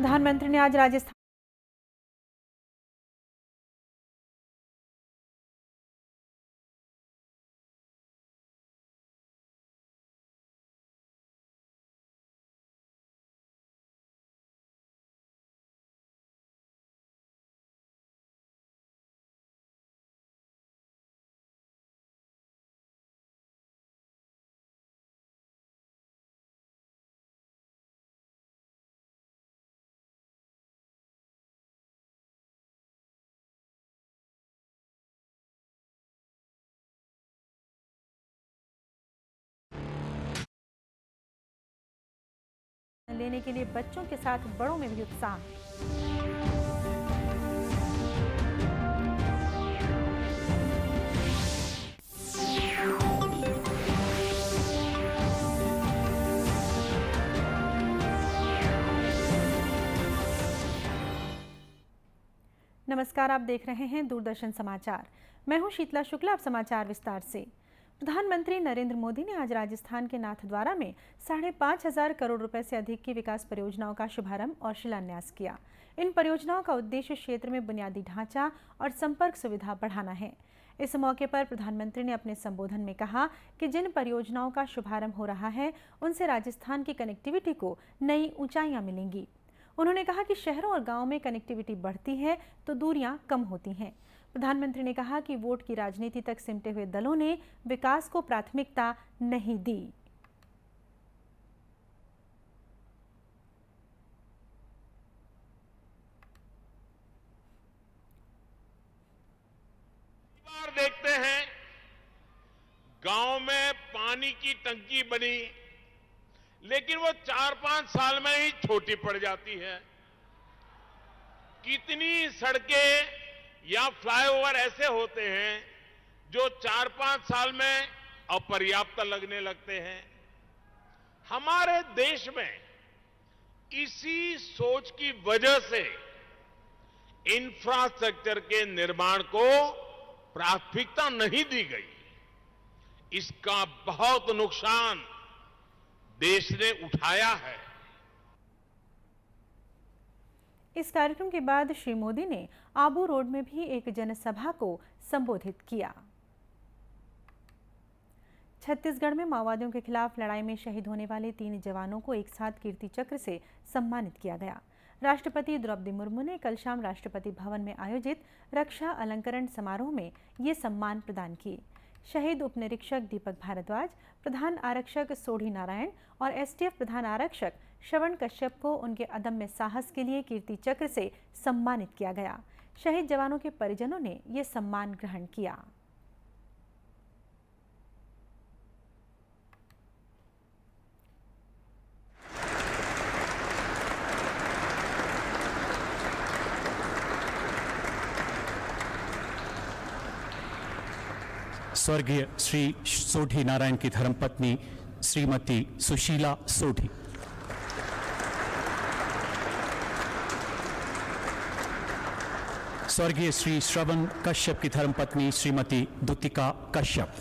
प्रधानमंत्री ने आज राजस्थान लेने के लिए बच्चों के साथ बड़ों में भी उत्साह। नमस्कार, आप देख रहे हैं दूरदर्शन समाचार। मैं हूं शीतला शुक्ला। अब समाचार विस्तार से। प्रधानमंत्री नरेंद्र मोदी ने आज राजस्थान के नाथद्वारा में 5,500 करोड़ रुपए से अधिक की विकास परियोजनाओं का शुभारंभ और शिलान्यास किया। इन परियोजनाओं का उद्देश्य क्षेत्र में बुनियादी ढांचा और संपर्क सुविधा बढ़ाना है। इस मौके पर प्रधानमंत्री ने अपने संबोधन में कहा कि जिन परियोजनाओं का शुभारंभ हो रहा है उनसे राजस्थान की कनेक्टिविटी को नई ऊंचाइयां मिलेंगी। उन्होंने कहा कि शहरों और गांवों में कनेक्टिविटी बढ़ती है तो दूरियां कम होती हैं। प्रधानमंत्री ने कहा कि वोट की राजनीति तक सिमटे हुए दलों ने विकास को प्राथमिकता नहीं दी। बार देखते हैं गांव में पानी की टंकी बनी, लेकिन वो 4-5 साल में ही छोटी पड़ जाती है। कितनी सड़कें या फ्लाईओवर ऐसे होते हैं जो 4-5 साल में अपर्याप्त लगने लगते हैं। हमारे देश में इसी सोच की वजह से इंफ्रास्ट्रक्चर के निर्माण को प्राथमिकता नहीं दी गई। इसका बहुत नुकसान देश ने उठाया है। इस कार्यक्रम के बाद श्री मोदी ने आबू रोड में भी एक जनसभा को संबोधित किया। छत्तीसगढ़ में माओवादियों के खिलाफ लड़ाई में शहीद होने वाले 3 जवानों को एक साथ कीर्ति चक्र से सम्मानित किया गया। राष्ट्रपति द्रौपदी मुर्मू ने कल शाम राष्ट्रपति भवन में आयोजित रक्षा अलंकरण समारोह में ये सम्मान प्रदान किए। शहीद उप निरीक्षक दीपक भारद्वाज, प्रधान आरक्षक सोढ़ी नारायण और एसटीएफ प्रधान आरक्षक श्रवण कश्यप को उनके अदम्य साहस के लिए कीर्ति चक्र से सम्मानित किया गया। शहीद जवानों के परिजनों ने ये सम्मान ग्रहण किया। स्वर्गीय श्री सोढ़ी नारायण की धर्मपत्नी श्रीमती सुशीला सोढ़ी, स्वर्गीय श्री श्रवण कश्यप की धर्मपत्नी श्रीमती दुतिका कश्यप,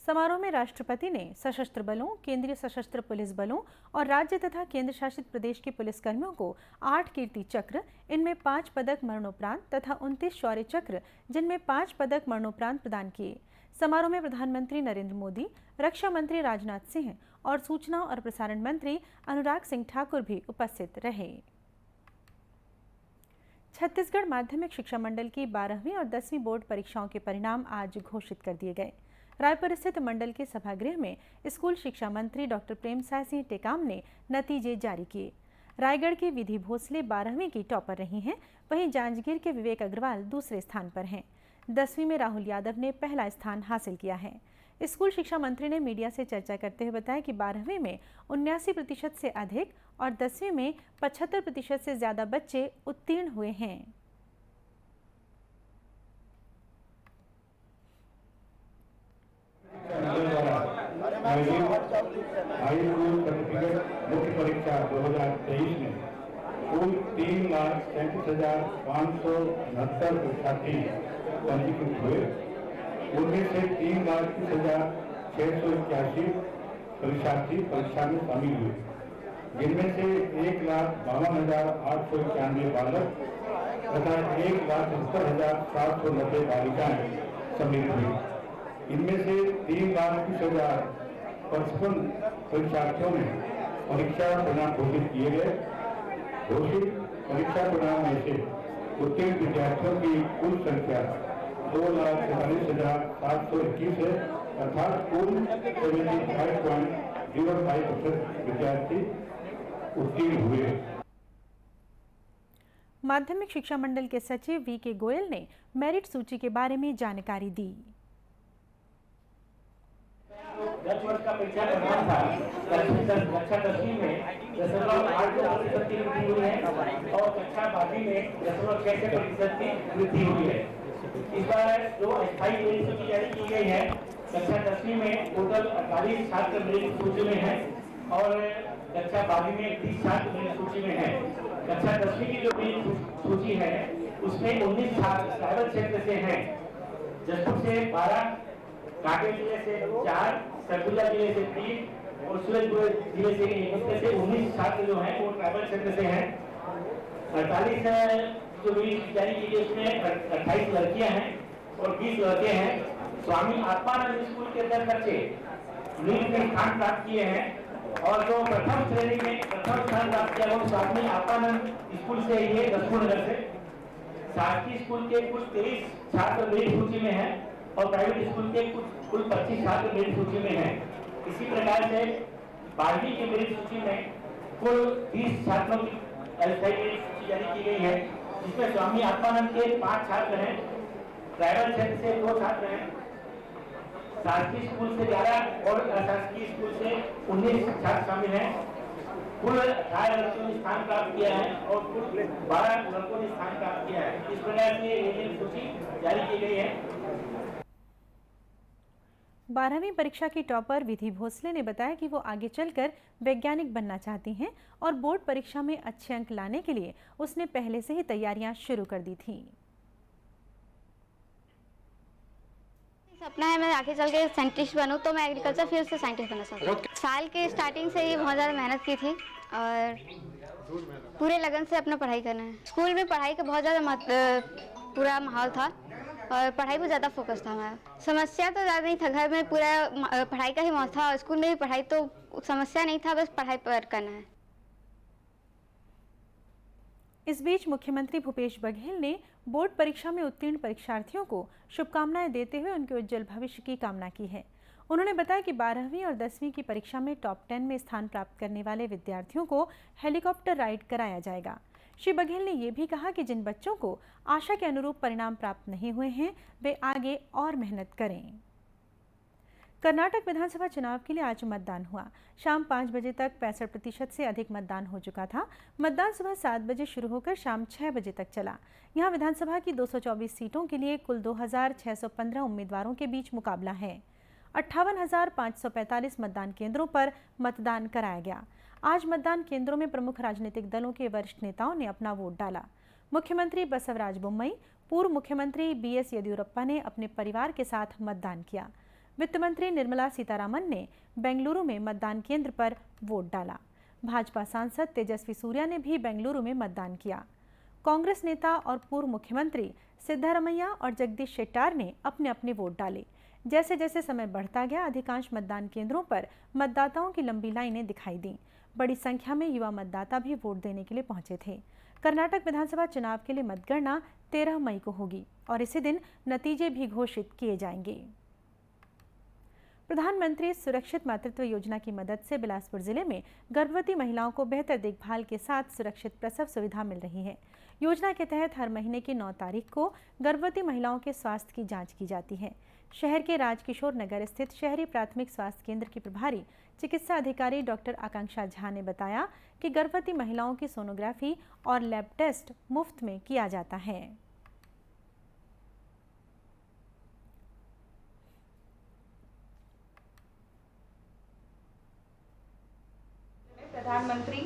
समारोह में राष्ट्रपति ने सशस्त्र बलों, केंद्रीय सशस्त्र पुलिस बलों और राज्य तथा केंद्र शासित प्रदेश के पुलिसकर्मियों को 8 कीर्ति चक्र, इनमें 5 पदक मरणोपरांत तथा 29 शौर्य चक्र, जिनमें 5 पदक मरणोपरांत प्रदान किए। समारोह में प्रधानमंत्री नरेंद्र मोदी, रक्षा मंत्री राजनाथ सिंह और सूचना और प्रसारण मंत्री अनुराग सिंह ठाकुर भी उपस्थित रहे। छत्तीसगढ़ माध्यमिक शिक्षा मंडल की 12वीं और 10वीं बोर्ड परीक्षाओं के परिणाम आज घोषित कर दिए गए। रायपुर स्थित मंडल के सभागृह में स्कूल शिक्षा मंत्री डॉक्टर प्रेमसाय सिंह टेकाम ने नतीजे जारी किए। रायगढ़ की विधि भोसले 12वीं की टॉपर रही हैं, वहीं जांजगीर के विवेक अग्रवाल दूसरे स्थान पर हैं। 10वीं में राहुल यादव ने पहला स्थान हासिल किया है। स्कूल शिक्षा मंत्री ने मीडिया से चर्चा करते हुए बताया कि 12वीं में 79% से अधिक और 10वीं में 75% से ज्यादा बच्चे उत्तीर्ण हुए हैं। मुख्य परीक्षा 2023 में कुल 3,37,569 परीक्षार्थी पंजीकृत हुए। उनमें से 3,30,681 परीक्षार्थी परीक्षा में शामिल हुए, जिनमें से 1,52,891 बालक तथा 1,70,790 बालिकाएं सम्मिलित हुई। इनमें से 3,20,055 परीक्षार्थियों में परीक्षा परिणाम घोषित किए गए। घोषित परीक्षा परिणाम में से उत्तीर्ण विद्यार्थियों की कुल संख्या 2,43,721 है, अर्थात कुल 75.05% विद्यार्थी उत्तीर्ण हुए। माध्यमिक शिक्षा मंडल के सचिव वी.के. गोयल ने मेरिट सूची के बारे में जानकारी दी। 10 वर्ष का परीक्षा परिणाम था। कक्षा 10वीं में 0.8% की वृद्धि हुई है और कक्षा 12वीं में 0.66% की वृद्धि हुई है। इस बार जो अस्थायी मेरिट सूची जारी की गई है, कक्षा 10वीं में टोटल 48 छात्र मेरिट सूची में है और कक्षा 12वीं में 30 छात्र मेरिट सूची में है। कक्षा 10वीं की जो मेरिट सूची है उसमें 19 छात्र ट्राइबल क्षेत्र से हैं। जसपुर से 12, कांकेर जिले से 4, सरगुजा जिले से 3 और सूरजपुर जिले से 1। इसमें से 19 छात्र जो हैं वो ट्राइबल क्षेत्र से हैं। 48 जो मेरिट जारी की गई उसमें 28 लड़कियां हैं और 20 लड़के हैं। स्वामी आत्मानंद स्कूल के 10 बच्चे मेरिट में स्थान प्राप्त किए हैं और जो प्रथम श्रेणी में प्रथम स्थान प्राप्त किया वो स्वामी आत्मानंद स्कूल से ही है, दसपुर नगर से। शासकीय स्कूल के कुल 23 छात्र मेरिट सूची में हैं और प्राइवेट स्कूल के कुल 25 छात्र मेरिट सूची में हैं। इसी प्रकार से 12वीं की मेरिट सूची में कुल 30 छात्रों की अस्थायी मेरिट सूची जारी की गई है, जिसमें स्वामी आत्मानंद के 5 छात्र हैं, ट्राइबल क्षेत्र से 2 छात्र हैं, शासकीय स्कूल से 11 और अशासकीय स्कूल से 19 छात्र शामिल हैं। कुल 18 लड़कियों ने स्थान प्राप्त किया है और कुल 12 लड़कों ने स्थान प्राप्त किया है। इस प्रकार से ये सूची जारी की गई है। 12वीं परीक्षा की टॉपर विधि भोसले ने बताया कि वो आगे चलकर वैज्ञानिक बनना चाहती हैं और बोर्ड परीक्षा में अच्छे अंक लाने के लिए उसने पहले से ही तैयारियां शुरू कर दी थीं। सपना है मैं आगे चल के साइंटिस्ट बनूं, तो मैं एग्रीकल्चर फील्ड से साइंटिस्ट बनना चाहती हूँ। साल के स्टार्टिंग से ही बहुत ज़्यादा मेहनत की थी और पूरे लगन से अपना पढ़ाई करना है। स्कूल में पढ़ाई का बहुत ज़्यादा पूरा माहौल था और पढ़ाई पर ज़्यादा फोकस था हमारा। समस्या तो ज़्यादा नहीं था, घर में पूरा पढ़ाई का ही माहौल था और स्कूल में भी पढ़ाई तो समस्या नहीं था, बस पढ़ाई पर करना है। इस बीच मुख्यमंत्री भूपेश बघेल ने बोर्ड परीक्षा में उत्तीर्ण परीक्षार्थियों को शुभकामनाएं देते हुए उनके उज्जवल भविष्य की कामना की है। उन्होंने बताया कि 12वीं और 10वीं की परीक्षा में टॉप 10 में स्थान प्राप्त करने वाले विद्यार्थियों को हेलीकॉप्टर राइड कराया जाएगा। श्री बघेल ने यह भी कहा कि जिन बच्चों को आशा के अनुरूप परिणाम प्राप्त नहीं हुए हैं वे आगे और मेहनत करें। कर्नाटक विधानसभा चुनाव के लिए आज मतदान हुआ। शाम 5 बजे तक 65% से अधिक मतदान हो चुका था। मतदान सुबह 7 बजे शुरू होकर शाम 6 बजे तक चला। यहां विधानसभा की 224 सीटों के लिए कुल 2,615 उम्मीदवारों के बीच मुकाबला है। 58,545 मतदान केंद्रों पर मतदान कराया गया। आज मतदान केंद्रों में प्रमुख राजनीतिक दलों के वरिष्ठ नेताओं ने अपना वोट डाला। मुख्यमंत्री बसवराज बोम्मई, पूर्व मुख्यमंत्री बीएस येदियुरप्पा ने अपने परिवार के साथ मतदान किया। वित्त मंत्री निर्मला सीतारामन ने बेंगलुरु में मतदान केंद्र पर वोट डाला। भाजपा सांसद तेजस्वी सूर्या ने भी बेंगलुरु में मतदान किया। कांग्रेस नेता और पूर्व मुख्यमंत्री सिद्धारमैया और जगदीश शेट्टार ने अपने अपने वोट डाले। जैसे जैसे समय बढ़ता गया, अधिकांश मतदान केंद्रों पर मतदाताओं की लंबी लाइनें दिखाई दी। बड़ी संख्या में युवा मतदाता भी वोट देने के लिए पहुंचे थे। कर्नाटक विधानसभा चुनाव के लिए मतगणना 13 मई को होगी और इसी दिन नतीजे भी घोषित किए जाएंगे। प्रधानमंत्री सुरक्षित मातृत्व योजना की मदद से बिलासपुर जिले में गर्भवती महिलाओं को बेहतर देखभाल के साथ सुरक्षित प्रसव सुविधा मिल रही है। योजना के तहत हर महीने की 9 तारीख को गर्भवती महिलाओं के स्वास्थ्य की जांच की जाती है। शहर के राजकिशोर नगर स्थित शहरी प्राथमिक स्वास्थ्य केंद्र की प्रभारी चिकित्सा अधिकारी डॉक्टर आकांक्षा झा ने बताया कि गर्भवती महिलाओं की सोनोग्राफी और लैब टेस्ट मुफ्त में किया जाता है। प्रधान प्रधानमंत्री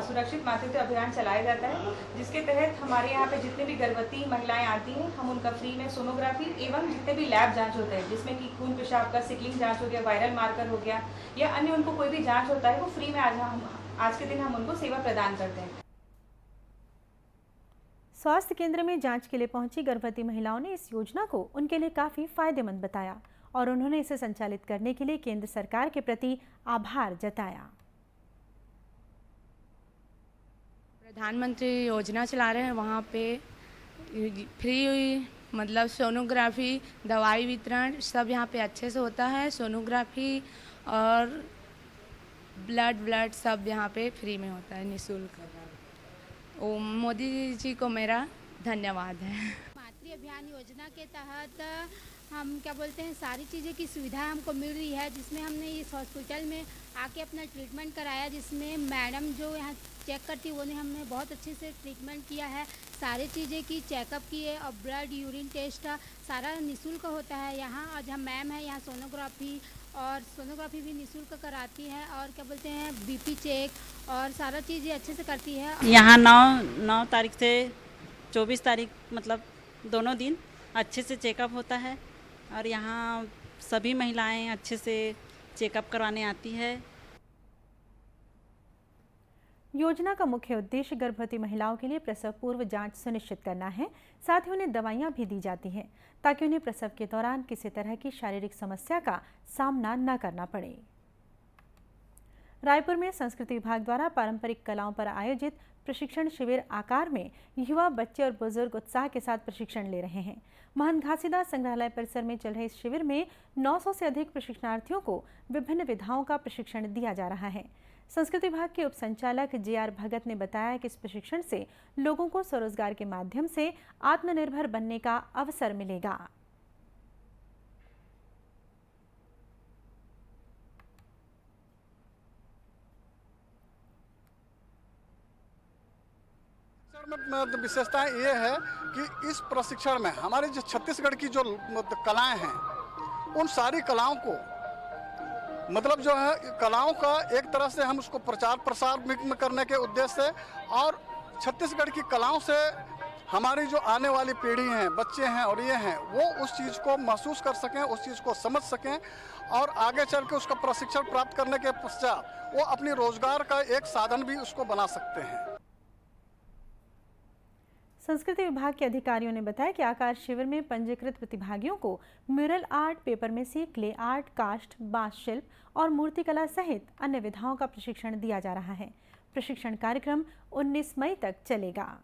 सुरक्षित मातृत्व अभियान चलाया जाता है, जिसके तहत हमारे यहाँ पे जितने भी गर्भवती महिलाएं आती हैं, हम उनका फ्री में सोनोग्राफी एवं जितने भी लैब जांच होते हैं, जिसमें कि खून पेशाब का सिकलिंग जांच हो गया, वायरल मार्कर हो गया या अन्य उनको कोई भी जाँच होता है, वो फ्री में आज के दिन हम उनको सेवा प्रदान करते हैं। स्वास्थ्य केंद्र में जांच के लिए पहुंची गर्भवती महिलाओं ने इस योजना को उनके लिए काफ़ी फायदेमंद बताया और उन्होंने इसे संचालित करने के लिए केंद्र सरकार के प्रति आभार जताया। प्रधानमंत्री योजना चला रहे हैं, वहाँ पे फ्री मतलब सोनोग्राफी, दवाई वितरण सब यहाँ पे अच्छे से होता है। सोनोग्राफी और ब्लड सब यहाँ पे फ्री में होता है, निःशुल्क। मोदी जी को मेरा धन्यवाद है। मातृ अभियान योजना के तहत हम क्या बोलते हैं, सारी चीज़ें की सुविधा हमको मिल रही है, जिसमें हमने इस हॉस्पिटल में आके अपना ट्रीटमेंट कराया, जिसमें मैडम जो यहाँ चेक करती है उन्हें हमने बहुत अच्छे से ट्रीटमेंट किया है। सारी चीज़ें की चेकअप किए और ब्लड यूरिन टेस्ट सारा निःशुल्क होता है यहाँ। और जहाँ मैम है यहाँ सोनोग्राफी भी निःशुल्क कराती है और क्या बोलते हैं बीपी चेक और सारा चीज़ें अच्छे से करती है। यहाँ 9 तारीख से 24 तारीख मतलब दोनों दिन अच्छे से चेकअप होता है और यहाँ सभी महिलाएं अच्छे से चेकअप करवाने आती है। योजना का मुख्य उद्देश्य गर्भवती महिलाओं के लिए प्रसव पूर्व जांच सुनिश्चित करना है। साथ ही उन्हें दवाइयां भी दी जाती हैं ताकि उन्हें प्रसव के दौरान किसी तरह की शारीरिक समस्या का सामना न करना पड़े। रायपुर में संस्कृति विभाग द्वारा पारंपरिक कलाओं पर आयोजित प्रशिक्षण शिविर आकार में युवा, बच्चे और बुजुर्ग उत्साह के साथ प्रशिक्षण ले रहे हैं। महंत घासीदास संग्रहालय परिसर में चल रहे इस शिविर में 900 से अधिक प्रशिक्षणार्थियों को विभिन्न विधाओं का प्रशिक्षण दिया जा रहा है। संस्कृति विभाग के उप संचालक JR भगत ने बताया कि इस प्रशिक्षण से लोगों को स्वरोजगार के माध्यम से आत्मनिर्भर बनने का अवसर मिलेगा। विशेषताएं ये है कि इस प्रशिक्षण में हमारे जो छत्तीसगढ़ की जो कलाएं हैं, उन सारी कलाओं को मतलब जो है कलाओं का एक तरह से हम उसको प्रचार प्रसार में करने के उद्देश्य से और छत्तीसगढ़ की कलाओं से हमारी जो आने वाली पीढ़ी हैं, बच्चे हैं और ये हैं, वो उस चीज़ को महसूस कर सकें, उस चीज़ को समझ सकें और आगे चल के उसका प्रशिक्षण प्राप्त करने के पश्चात वो अपनी रोजगार का एक साधन भी उसको बना सकते हैं। संस्कृति विभाग के अधिकारियों ने बताया कि आकार शिविर में पंजीकृत प्रतिभागियों को mural art, paper mache, clay art, cast, बांस शिल्प और मूर्तिकला सहित अन्य विधाओं का प्रशिक्षण दिया जा रहा है। प्रशिक्षण कार्यक्रम 19 मई तक चलेगा।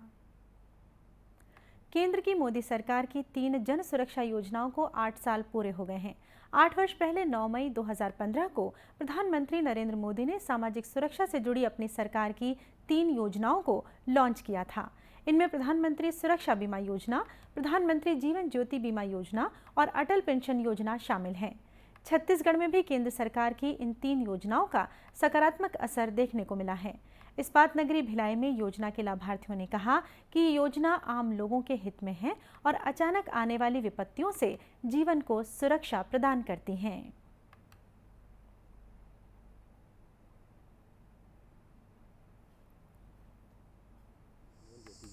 केंद्र की मोदी सरकार की 3 जन सुरक्षा योजनाओं को 8 साल पूरे हो गए हैं। 8 वर्ष पहले 9 मई 2015 को प्रधानमंत्री नरेंद्र मोदी ने सामाजिक सुरक्षा से जुड़ी अपनी सरकार की 3 योजनाओं को लॉन्च किया था। इनमें प्रधानमंत्री सुरक्षा बीमा योजना, प्रधानमंत्री जीवन ज्योति बीमा योजना और अटल पेंशन योजना शामिल हैं। छत्तीसगढ़ में भी केंद्र सरकार की इन 3 योजनाओं का सकारात्मक असर देखने को मिला है। इस्पात नगरी भिलाई में योजना के लाभार्थियों ने कहा कि ये योजना आम लोगों के हित में है और अचानक आने वाली विपत्तियों से जीवन को सुरक्षा प्रदान करती हैं।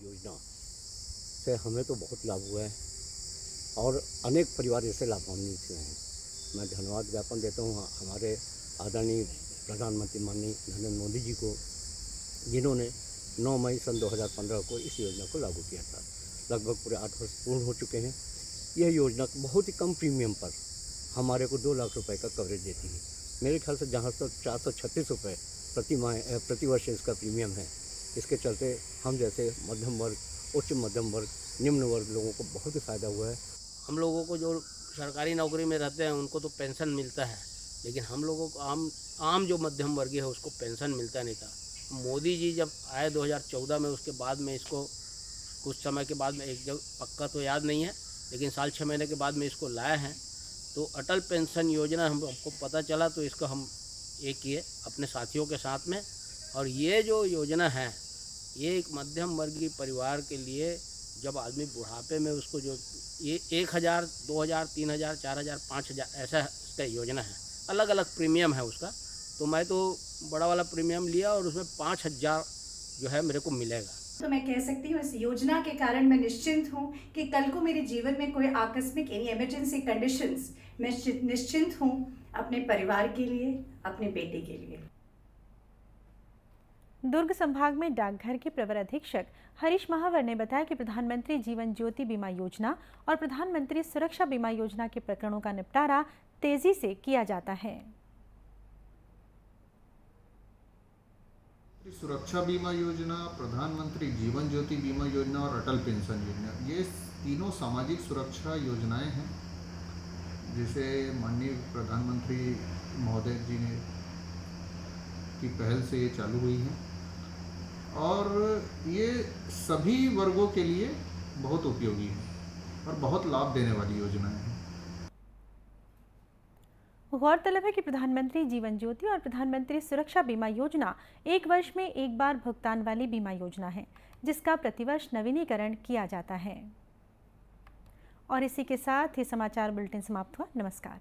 योजना से हमें तो बहुत लाभ हुआ है और अनेक परिवार ऐसे लाभान्वित हुए हैं। मैं धन्यवाद ज्ञापन देता हूँ हमारे आदरणीय प्रधानमंत्री माननीय नरेंद्र मोदी जी को, जिन्होंने 9 मई सन 2015 को इस योजना को लागू किया था। लगभग पूरे 8 वर्ष पूर्ण हो चुके हैं। यह योजना बहुत ही कम प्रीमियम पर हमारे को 2 लाख रुपए का कवरेज देती है। मेरे ख्याल से जहाँ तक 436 रुपये प्रति वर्ष इसका प्रीमियम है। इसके चलते हम जैसे मध्यम वर्ग, उच्च मध्यम वर्ग, निम्न वर्ग लोगों को बहुत ही फ़ायदा हुआ है। हम लोगों को जो सरकारी नौकरी में रहते हैं उनको तो पेंशन मिलता है, लेकिन हम लोगों को आम जो मध्यम वर्गीय है उसको पेंशन मिलता नहीं था। मोदी जी जब आए 2014 में, उसके बाद में इसको कुछ समय के बाद में एक जगह पक्का तो याद नहीं है, लेकिन साल 6 महीने के बाद में इसको लाए हैं। तो अटल पेंशन योजना हमको पता चला तो इसको हम ये किए अपने साथियों के साथ में। और ये जो योजना है ये एक मध्यम वर्गीय परिवार के लिए, जब आदमी बुढ़ापे में उसको जो ये 1000, 2000, 3000, 4000, 5000 ऐसा इसका योजना है, अलग अलग प्रीमियम है उसका। तो मैं तो बड़ा वाला प्रीमियम लिया और उसमें 5,000 जो है मेरे को मिलेगा। तो मैं कह सकती हूँ इस योजना के कारण मैं निश्चिंत हूँ कि कल को मेरे जीवन में कोई आकस्मिक यानी इमरजेंसी कंडीशंस, मैं निश्चिंत हूँ अपने परिवार के लिए, अपने बेटे के लिए। दुर्ग संभाग में डाकघर के प्रवर अधीक्षक हरीश महावर ने बताया कि प्रधानमंत्री जीवन ज्योति बीमा योजना और प्रधानमंत्री सुरक्षा बीमा योजना के प्रकरणों का निपटारा तेजी से किया जाता है। सुरक्षा बीमा योजना, प्रधानमंत्री जीवन ज्योति बीमा योजना और अटल पेंशन योजना, ये तीनों सामाजिक सुरक्षा योजनाएं हैं जिसे माननीय प्रधानमंत्री महोदय जी ने की पहल से ये चालू हुई हैं और ये सभी वर्गों के लिए बहुत उपयोगी है और बहुत लाभ देने वाली योजनाएं हैं। गौरतलब है कि प्रधानमंत्री जीवन ज्योति और प्रधानमंत्री सुरक्षा बीमा योजना 1 वर्ष में एक बार भुगतान वाली बीमा योजना है जिसका प्रतिवर्ष नवीनीकरण किया जाता है। और इसी के साथ ये समाचार बुलेटिन समाप्त हुआ। नमस्कार।